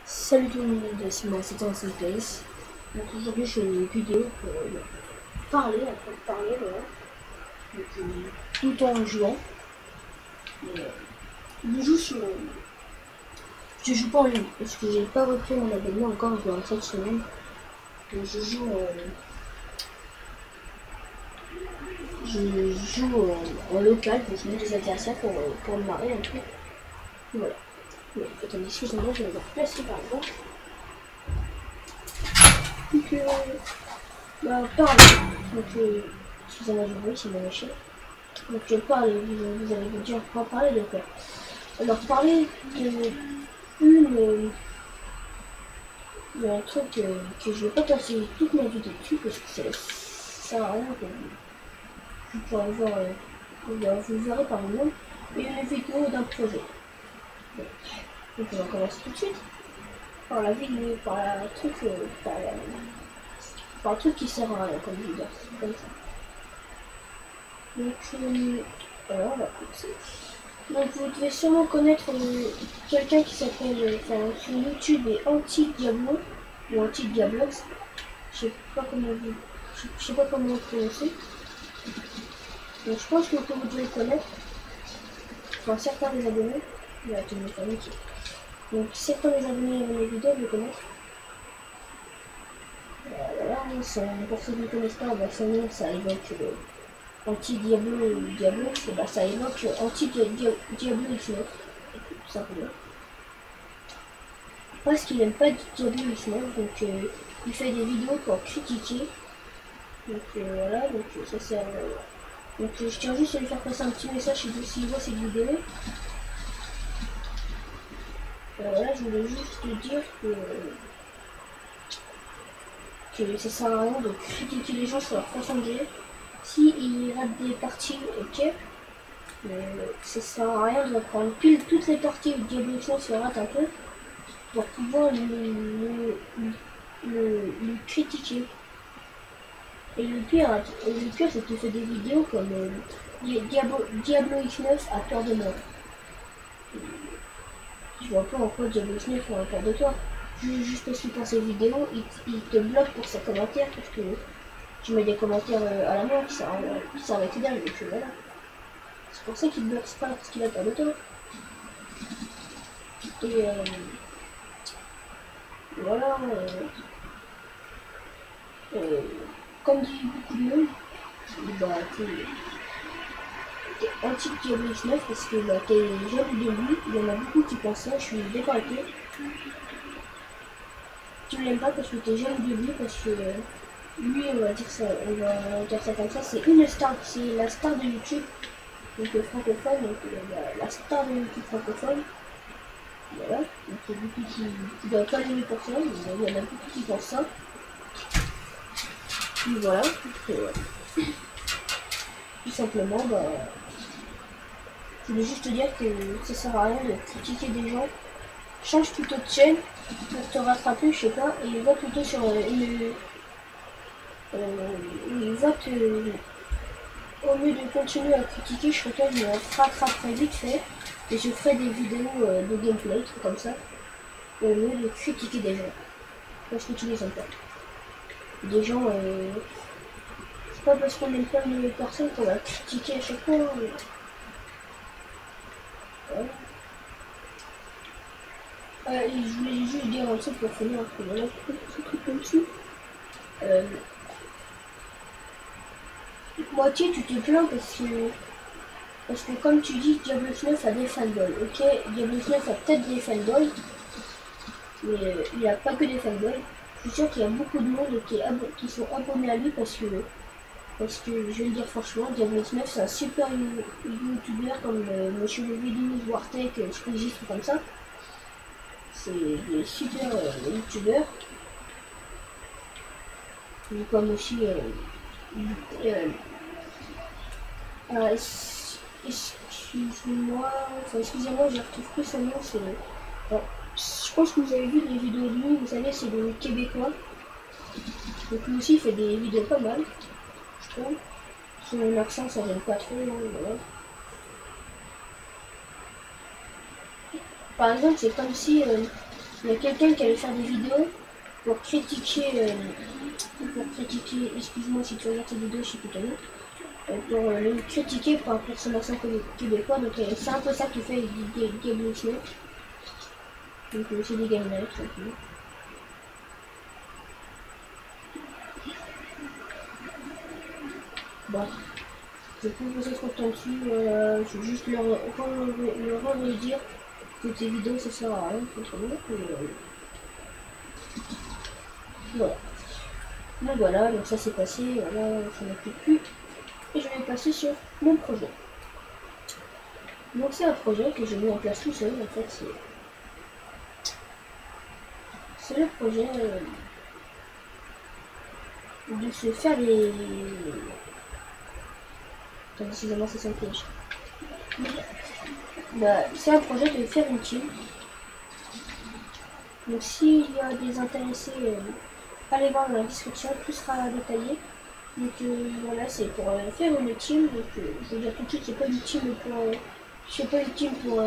Salut tout le monde, c'est moi, c'est Thomas Place. Donc aujourd'hui je fais une vidéo pour parler, après parler, voilà. Donc, tout en jouant. Je joue sur... je joue pas en ligne, parce que j'ai pas repris mon abonnement encore, je dois cette semaine. Donc je joue en local, donc je mets des adversaires pour me marrer un peu. Voilà. Mais attendez, excusez-moi, je vais me replacer par exemple. Donc parler. Donc excusez-moi du bruit, c'est mon chien. Donc je parle, vous allez vous dire quoi parler de quoi. Alors parler d'un truc que je vais pas passer toute ma vie dessus parce que ça sert à rien que vous pourrez voir, vous verrez par exemple, une vidéo d'un projet. Donc on va commencer tout de suite par la vidéo, par un truc qui sert à rien comme vidéo, comme ça. Donc voilà, on va commencer. Donc vous devez sûrement connaître quelqu'un qui s'appelle, sur YouTube est Anti-Diablo ou Anti-Diablox. Je sais pas comment le prononcer. Donc je pense que vous devez le connaître. Enfin certains des abonnés. Il y a tout le monde qui. Donc certains des abonnés à mes vidéos le connaissent. Voilà, pour ceux qui ne connaissent pas, son nom ça évoque Anti-Diablo ou Diablo, ça évoque Anti-Diablo X9, tout simplement. Parce qu'il n'aime pas Diablo X9, donc il fait des vidéos pour critiquer. Donc voilà, donc ça sert. Donc je tiens juste à lui faire passer un petit message s'il voit cette vidéo. Voilà, je voulais juste lui dire que ça sert à rien de critiquer les gens sur leur façon de jouer. S'ils ratent des parties, ok. Mais ça sert à rien de prendre pile toutes les parties où Diablo X9 se rate un peu pour pouvoir le critiquer. Et le pire c'est qu'il fait des vidéos comme Diablo X9 a peur de moi. Je vois pas en quoi Diablo X9 a peur de toi. Juste parce qu'il pense ses vidéos, il te bloque pour ses commentaires parce que tu mets des commentaires à la main qui servent à que dalle. Donc voilà. C'est pour ça qu'il bloque pas parce qu'il a peur de toi. Et voilà. Comme dit beaucoup de monde, t'es anti-Diablo X9 parce que t'es jaloux de lui. Il y en a beaucoup qui pensent ça, je suis d'accord avec eux. Tu l'aimes pas parce que t'es jaloux de lui, parce que lui, on va dire ça comme ça, c'est une star, c'est la star de YouTube, donc francophone, donc la star de YouTube francophone. Voilà, donc il y a beaucoup qui doivent pas l'aimer pour ça, mais il y en a beaucoup qui pensent ça. Et voilà, tout simplement, je voulais juste te dire que ça sert à rien de critiquer des gens. Change plutôt de chaîne pour te rattraper, je sais pas, et va plutôt sur au lieu de continuer à critiquer, je ferai je me rattraperai vite fait et je ferai des vidéos de gameplay, trucs comme ça, au lieu de critiquer des gens. Parce que tu les aimes pas. Des gens, c'est pas parce qu'on n'aime pas une personne qu'on va critiquer à chaque fois. Et je voulais juste dire un truc pour finir, parce que voilà, ce truc comme ça. Moitié tu te plains parce que comme tu dis, Diablo 9 a des fanboys. Ok, Diablo 9 a peut-être des fanboys, mais il n'y a pas que des fanboys. Je suis sûr qu'il y a beaucoup de monde qui sont abonnés à lui parce que je vais le dire franchement, Diablo 9 c'est un super youtubeur comme Monsieur Vidéo, Wartech, Squeezie, tout comme ça. C'est des super youtubeurs. Comme aussi excusez-moi, je retrouve plus son nom, je pense que vous avez vu des vidéos de lui, vous savez, c'est des Québécois. Donc lui aussi il fait des vidéos pas mal, je trouve. Son accent ça j'aime pas trop, voilà. Par exemple, c'est comme si Il y a quelqu'un qui allait faire des vidéos pour critiquer, excuse-moi si tu regardes cette vidéo, je sais plus ton nom, pour le critiquer par rapport à son accent québécois. Donc c'est un peu ça qui fait Gabriel Smith. Donc c'est des gamins tout simplement. Bon, je vais pas poser trop de temps dessus, je vais juste leur dire que tes vidéos ça sert à rien contre moi. Voilà. Donc voilà, donc ça c'est passé, voilà, ça n'occupe plus. Et je vais passer sur mon projet. Donc c'est un projet que j'ai mis en place tout seul, en fait c'est le projet de se faire des... Attends, décidément c'est ça le piège. Bah, c'est un projet de faire une team. Donc s'il y a des intéressés, allez voir dans la description, tout sera détaillé. Donc voilà, c'est pour faire une team. Donc je veux dire tout de suite, c'est pas une team pour... c'est pas une team pour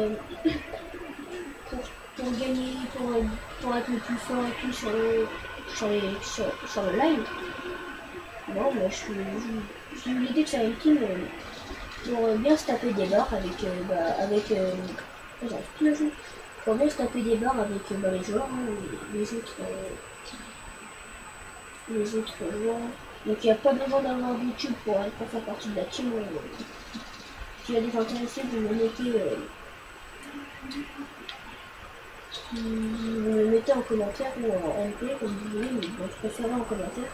gagner, pour être le plus fort et tout sur le live. Non, moi j'ai eu l'idée de faire une team pour bien se taper des barres pour bien se taper des barres avec les joueurs, hein, les autres joueurs. Donc il n'y a pas besoin d'avoir YouTube pour faire partie de la team. S'il y a des intéressés, vous me mettez en commentaire ou en MP comme vous voulez, mais bon, je préfère en commentaire.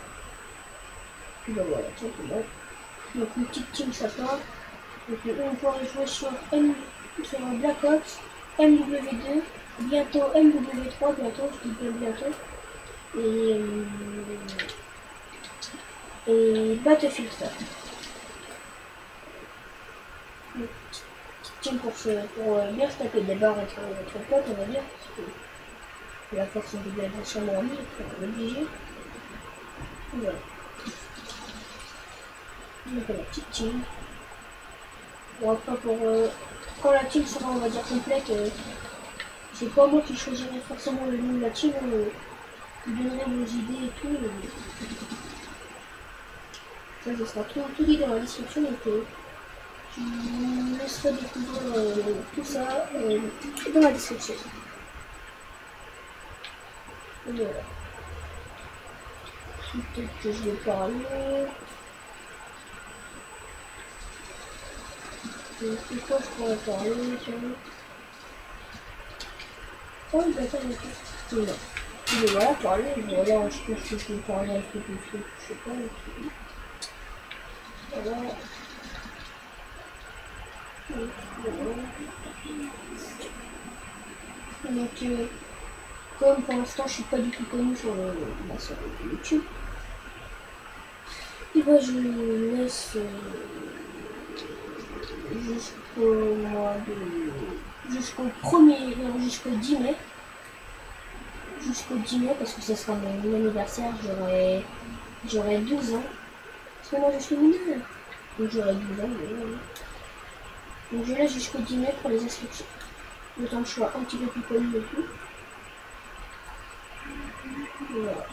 Puis ben voilà, tout simplement. Donc une petite team ça part. Donc on pourra jouer sur Black Ops, MW2, bientôt MW3, bientôt, je dis bien bientôt. Et Battlefield 3. Une petite team pour bien se taper des barres entre potes, on va dire. Parce que la force de bien être sûrement en ligne, on est obligé. Voilà. Donc la petite team. Bon après quand la team sera on va dire complète, c'est pas moi qui choisirai forcément le nom de la team, vous donnerez vos idées et tout. Ça ce sera tout dit dans la description, donc je vous laisserai découvrir tout ça dans la description. Et voilà. Peut-être que je vais parler. De quoi je pourrais parler, oh, il va faire des trucs. Non. Et voilà, parler, voilà, je pense que je vais parler un peu de trucs, je sais pas. Voilà. Donc, comme pour l'instant je suis pas du tout connu sur YouTube, et ben je laisse jusqu'au 10 mai. Jusqu'au 10 mai parce que ce sera mon anniversaire, j'aurai 12 ans. Parce que moi je suis mineur. Donc j'aurai 12 ans. Donc je laisse jusqu'au 10 mai pour les inscriptions. Le temps que je sois un petit peu plus connu et tout. Voilà.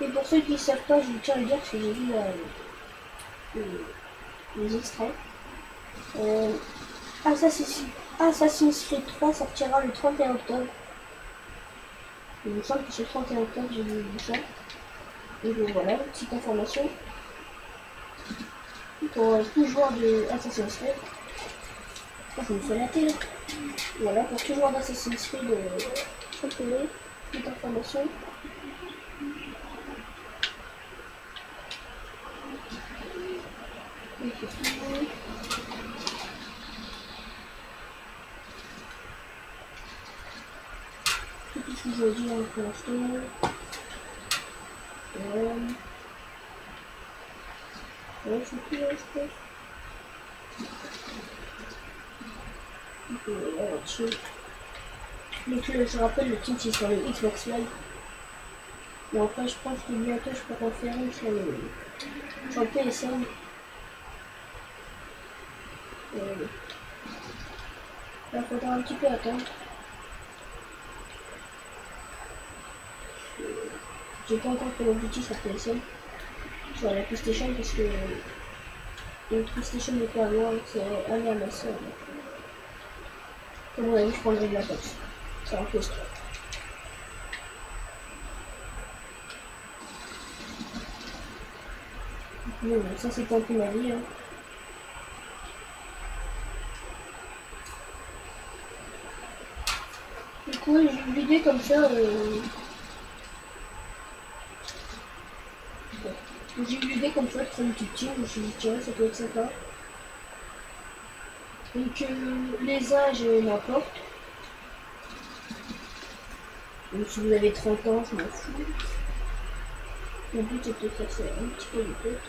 Et pour ceux qui ne savent pas, je tiens à le dire parce que j'ai vu les extraits. Assassin's Creed 3 sortira le 31 octobre. Il me semble que c'est le 31 octobre, j'ai vu ça. Et donc voilà, petite information. Pour tout joueur de Assassin's Creed. Je me fais la télé. Voilà, pour tout joueur d'Assassin's Creed, petite information. Tout ce que je veux dire pour l'instant. Ouais, je suis plus là, je pense. Donc je rappelle, le team c'est sur le Xbox Live. Mais après je pense que bientôt je peux en faire une sur le PSN. Là, il faudra un petit peu attendre. J'ai pas encore fait l'objectif sur PSN. Sur la PlayStation parce que la PlayStation n'est pas loin, c'est aller à ma soeur. Comme on a vu, je prendrai de la taxe. C'est un peu stress. Mais bon, ça c'est un peu ma vie. Hein. Du coup, j'ai eu l'idée comme ça. J'ai eu l'idée comme ça de faire une petite team. Je me suis dit, tiens, ça peut être sympa. Donc, les âges n'importe. Donc, si vous avez 30 ans, je m'en fous. Le but c'est de faire ça un petit peu de tête.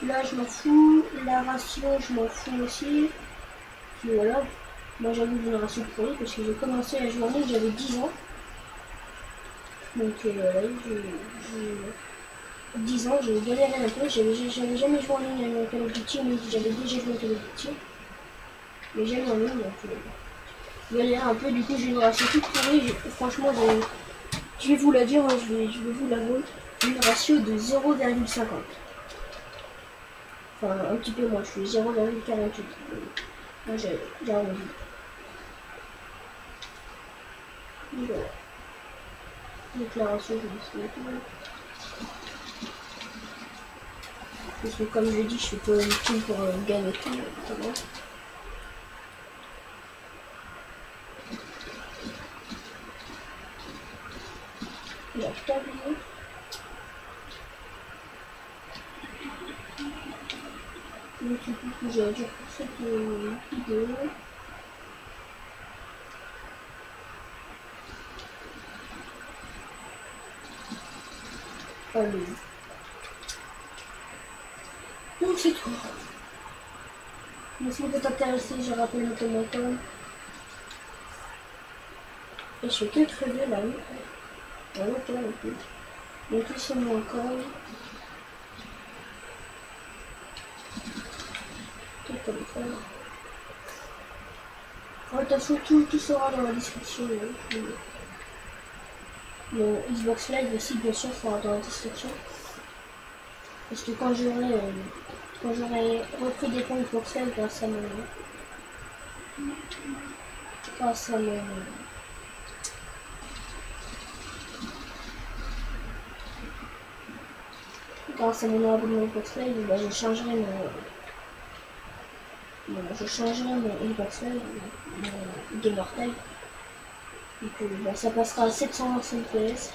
Là, je m'en fous. La ratio, je m'en fous aussi. Puis voilà. Moi, j'avoue une ratio pourrie parce que j'ai commencé à jouer en ligne, j'avais 10 ans. Donc, voilà, j'ai 10 ans, j'ai galéré un peu. J'avais jamais joué en ligne à Call of Duty, mais j'avais déjà joué à Call of Duty. Mais j'aime en ligne, donc galéré un peu. Du coup, j'ai une ratio toute pourrie. Franchement, je vais vous la dire, hein, je vais vous l'avouer. Une ratio de 0,50. Enfin, un petit peu moins, je suis 0,48. Moi, j'ai arrondi. Voilà. Déclaration, je me suis parce que comme je dis, je suis pas une team pour gagner tout, notamment. Il a tout oublié. Donc du coup, j'ai dû pour cette vidéo. Allez. Donc c'est tout. Mais si vous êtes intéressé, je rappelle mon commentaire. Et je suis que crevé là. Voilà, toi un peu. Donc tout c'est mon corps. Tout comme ça. De toute façon, tout sera dans la description. Mon Xbox Live aussi, bien sûr, sera dans la description. Parce que quand j'aurai repris des points Xbox Live grâce à mon abonnement Xbox Live, bah, je changerai mon Xbox Live, mon Gamer Tag. Donc bah, ça passera à 725 PS.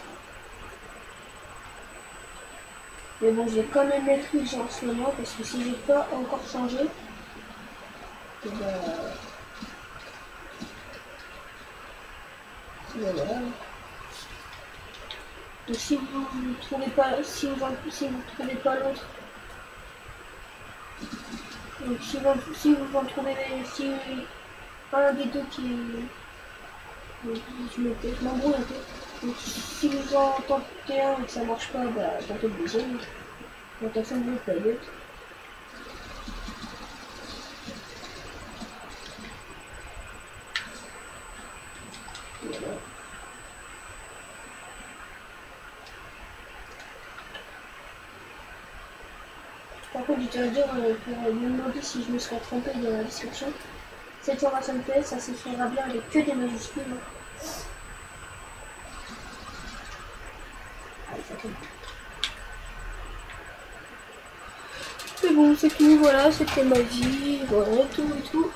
Mais bon, je vais quand même mettre le jeu en ce moment parce que si j'ai pas encore changé, et bah, voilà. Donc si vous ne trouvez pas, si vous trouvez pas l'autre, donc si vous en trouvez, si un des deux qui, je m'embrouille un peu. Donc si vous en tentez un et que ça marche pas, bah tentez le deuxième. De toute façon, vous pas l'autre. Voilà. Par contre, je tiens à dire, pour me demander si je me serais trompé dans la description, 725 PS, ça s'écrira bien avec que des majuscules. Mais bon, c'est tout, voilà, c'était ma vie, voilà, tout et tout.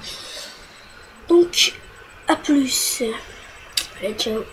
Donc, à plus. Allez, ciao.